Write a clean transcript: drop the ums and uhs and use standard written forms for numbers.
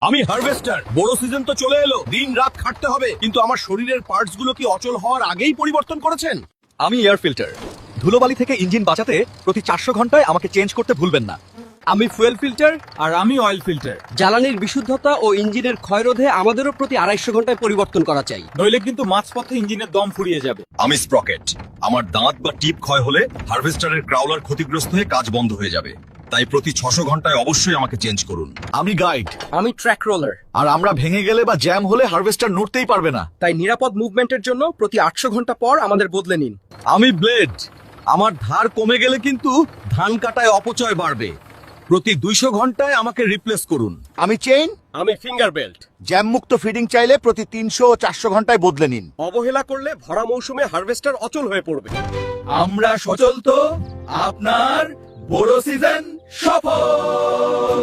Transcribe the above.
আমি হারভেস্টার। বড় সিজন তো চলে এলো, দিন রাত খাটতে হবে, কিন্তু আমার শরীরের পার্টস গুলো কি অচল হওয়ার আগেই পরিবর্তন করেছেন? আমি এয়ার ফিল্টার। ধুলোবালি থেকে ইঞ্জিন বাঁচাতে প্রতি 400 ঘন্টায় আমাকে চেঞ্জ করতে ভুলবেন না। আমি ফুয়েল ফিল্টার। আর আমি অয়েল ফিল্টার। জ্বালানির বিশুদ্ধতা ও ইঞ্জিনের ক্ষয়রোধে আমাদেরও প্রতি 250 ঘন্টায় পরিবর্তন করা চাই। নইলে কিন্তু মাঝপথে ইঞ্জিনের দম ফুরিয়ে যাবে। আমি স্প্রকেট। আমার দাঁত বা টিপ ক্ষয় হলে হারভেস্টারের ক্রাউলার ক্ষতিগ্রস্ত হয়ে কাজ বন্ধ হয়ে যাবে, তাই প্রতি 600 ঘন্টায় অবশ্যই আমাকে চেঞ্জ করুন। আমি গাইড। আমি ট্র্যাক রোলার। আর আমরা ভেঙে গেলে বা জ্যাম হলে হারভেস্টার নড়তেই পারবে না। তাই নিরাপদ মুভমেন্টের জন্য প্রতি 800 ঘন্টা পর আমাদের বদলে নিন। আমি ব্লেড। আমার ধার কমে গেলে কিন্তু ধান কাটায় অপচয় বাড়বে, প্রতি 200 ঘন্টায় আমাকে রিপ্লেস করুন। আমি চেইন। আমি ফিঙ্গার বেল্ট। জ্যাম মুক্ত ফিডিং চাইলে প্রতি 300 ও 400 ঘন্টায় বদলে নিন। অবহেলা করলে ভরা মৌসুমে হারভেস্টার অচল হয়ে পড়বে। আমরা সচল তো, আপনার বড় সিজন সফল।